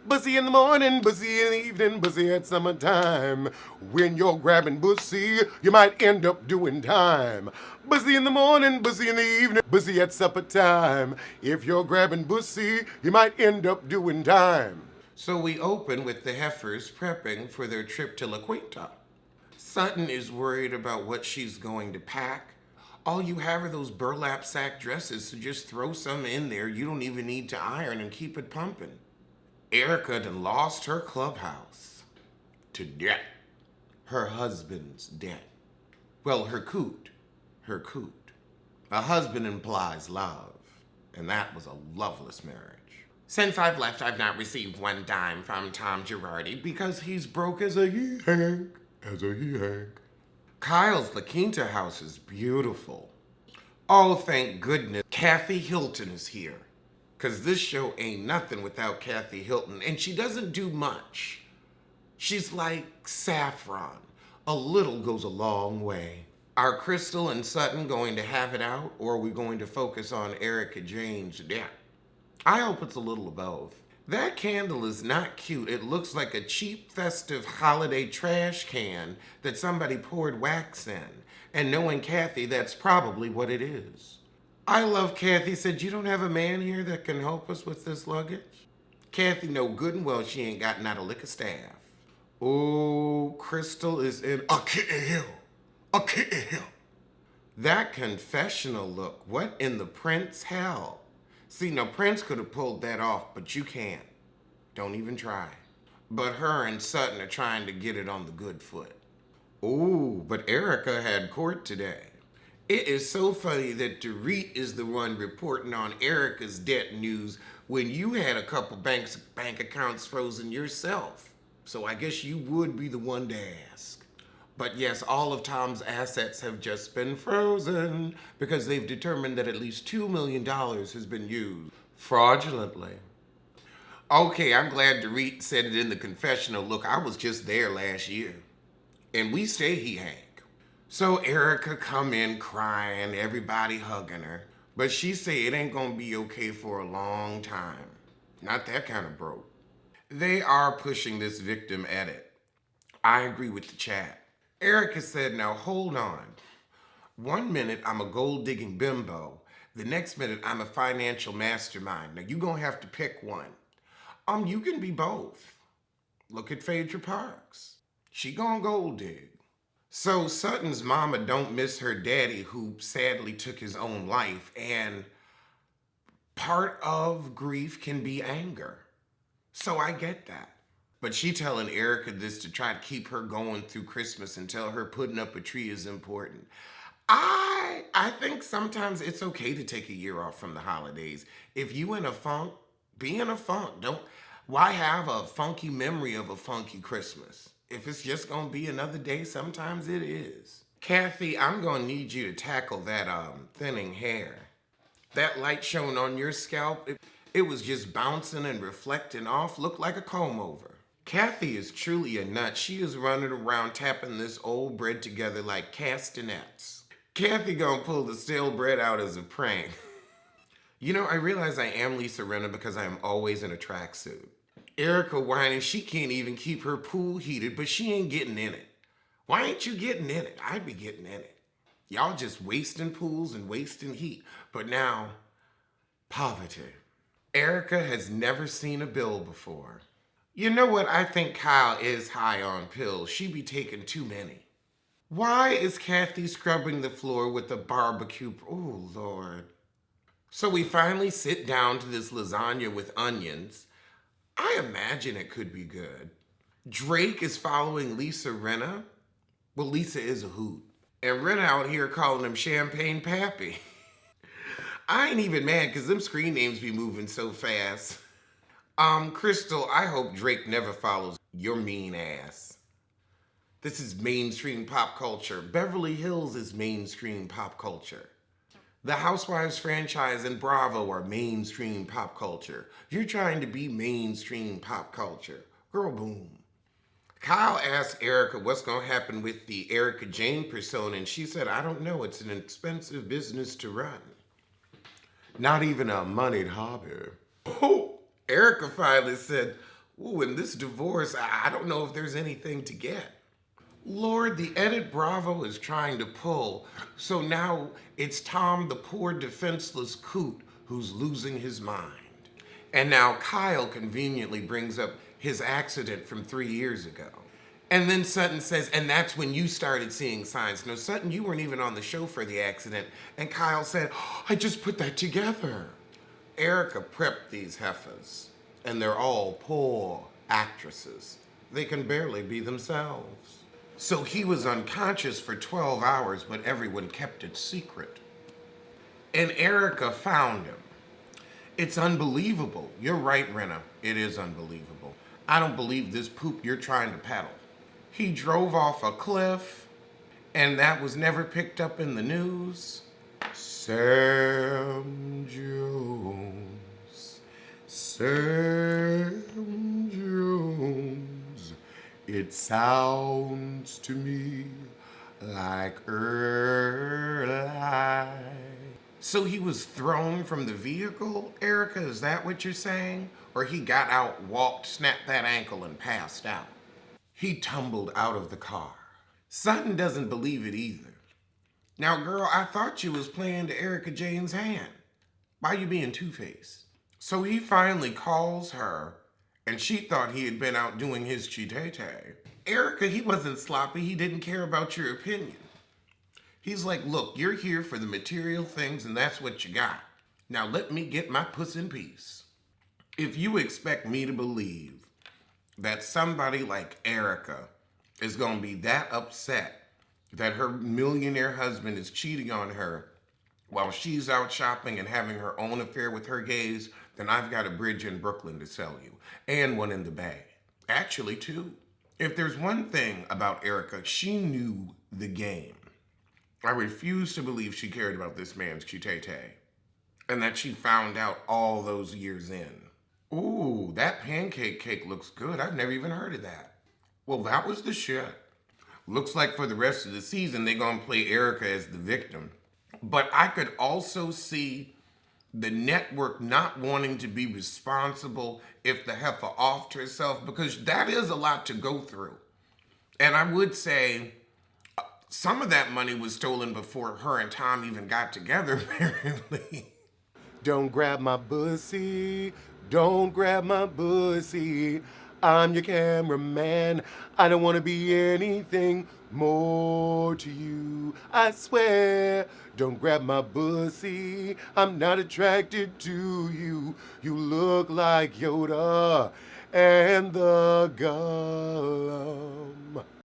Bussy in the morning, bussy in the evening, bussy at summertime. When you're grabbing bussy, you might end up doing time. Bussy in the morning, bussy in the evening, bussy at supper time. If you're grabbing bussy, you might end up doing time. So we open with the heifers prepping for their trip to La Quinta. Sutton is worried about what she's going to pack. All you have are those burlap sack dresses, so just throw some in there. You don't even need to iron and keep it pumping. Erica done lost her clubhouse to debt. Her husband's debt. Well, her coot. Her coot. A husband implies love, and that was a loveless marriage. Since I've left, I've not received one dime from Tom Girardi because he's broke as a he-hank. As a he-hank. Kyle's La Quinta house is beautiful. Oh, thank goodness Kathy Hilton is here. Because this show ain't nothing without Kathy Hilton. And she doesn't do much. She's like saffron. A little goes a long way. Are Crystal and Sutton going to have it out? Or are we going to focus on Erica Jane's death? I hope it's a little of both. That candle is not cute. It looks like a cheap festive holiday trash can that somebody poured wax in. And knowing Kathy, that's probably what it is. I love Kathy said, you don't have a man here that can help us with this luggage? Kathy know good and well she ain't got not a lick of staff. Oh, Crystal is in a kitten hill. A kitten hill. That confessional look, what in the Prince hell? See, now Prince could have pulled that off, but you can't. Don't even try. But her and Sutton are trying to get it on the good foot. Ooh, but Erica had court today. It is so funny that Dorit is the one reporting on Erica's debt news when you had a couple bank accounts frozen yourself. So I guess you would be the one to ask. But yes, all of Tom's assets have just been frozen because they've determined that at least $2 million has been used fraudulently. Okay, I'm glad Dorit said it in the confessional. Look, I was just there last year. And we stay he-hank. So Erica come in crying, everybody hugging her. But she say it ain't gonna be okay for a long time. Not that kind of broke. They are pushing this victim edit. I agree with the chat. Erica said, now hold on. 1 minute I'm a gold-digging bimbo. The next minute I'm a financial mastermind. Now you gonna have to pick one. You can be both. Look at Phaedra Parks. She gonna gold dig. So Sutton's mama don't miss her daddy who sadly took his own life, and part of grief can be anger. So I get that. But she telling Erica this to try to keep her going through Christmas and tell her putting up a tree is important. I think sometimes it's okay to take a year off from the holidays. If you in a funk, be in a funk. Why have a funky memory of a funky Christmas? If it's just gonna be another day, sometimes it is. Kathy, I'm gonna need you to tackle that thinning hair. That light shone on your scalp, it was just bouncing and reflecting off, looked like a comb over. Kathy is truly a nut. She is running around tapping this old bread together like castanets. Kathy gonna pull the stale bread out as a prank. You know, I realize I am Lisa Rinna because I am always in a tracksuit. Erica whining, she can't even keep her pool heated, but she ain't getting in it. Why ain't you getting in it? I'd be getting in it. Y'all just wasting pools and wasting heat. But now, poverty. Erica has never seen a bill before. You know what? I think Kyle is high on pills. She be taking too many. Why is Kathy scrubbing the floor with a barbecue? Oh, Lord. So we finally sit down to this lasagna with onions. I imagine it could be good. Drake is following Lisa Rinna. Well, Lisa is a hoot. And Rinna out here calling him Champagne Pappy. I ain't even mad because them screen names be moving so fast. Crystal, I hope Drake never follows your mean ass. This is mainstream pop culture. Beverly Hills is mainstream pop culture. The Housewives franchise and Bravo are mainstream pop culture. You're trying to be mainstream pop culture. Girl, boom. Kyle asked Erica what's going to happen with the Erica Jane persona, and she said, I don't know. It's an expensive business to run. Not even a moneyed hobby. Oh, Erica finally said, Ooh, in this divorce, I don't know if there's anything to get. Lord, the edit Bravo is trying to pull. So now it's Tom, the poor defenseless coot, who's losing his mind. And now Kyle conveniently brings up his accident from 3 years ago. And then Sutton says, and that's when you started seeing signs. No, Sutton, you weren't even on the show for the accident. And Kyle said, oh, I just put that together. Erica prepped these heifers, and they're all poor actresses. They can barely be themselves. So he was unconscious for 12 hours, but everyone kept it secret. And Erica found him. It's unbelievable. You're right, Renna. It is unbelievable. I don't believe this poop you're trying to peddle. He drove off a cliff, and that was never picked up in the news. Sam Jones, Sam Jones, it sounds to me like Early. So he was thrown from the vehicle, Erica? Is that what you're saying? Or he got out, walked, snapped that ankle, and passed out? He tumbled out of the car. Sutton doesn't believe it either. Now, girl, I thought you was playing to Erica Jane's hand. Why you being two-faced? So he finally calls her, and she thought he had been out doing his chitete. Erica, he wasn't sloppy. He didn't care about your opinion. He's like, look, you're here for the material things, and that's what you got. Now let me get my puss in peace. If you expect me to believe that somebody like Erica is going to be that upset that her millionaire husband is cheating on her while she's out shopping and having her own affair with her gays, then I've got a bridge in Brooklyn to sell you, and one in the Bay. Actually, two. If there's one thing about Erica, she knew the game. I refuse to believe she cared about this man's chitete, and that she found out all those years in. Ooh, that pancake cake looks good. I've never even heard of that. Well, that was the shit. Looks like for the rest of the season, they're gonna play Erica as the victim. But I could also see the network not wanting to be responsible if the heifer offed herself, because that is a lot to go through. And I would say some of that money was stolen before her and Tom even got together, apparently. Don't grab my pussy, don't grab my pussy. I'm your cameraman. I don't want to be anything more to you. I swear, don't grab my pussy. I'm not attracted to you. You look like Yoda and the Gulliver.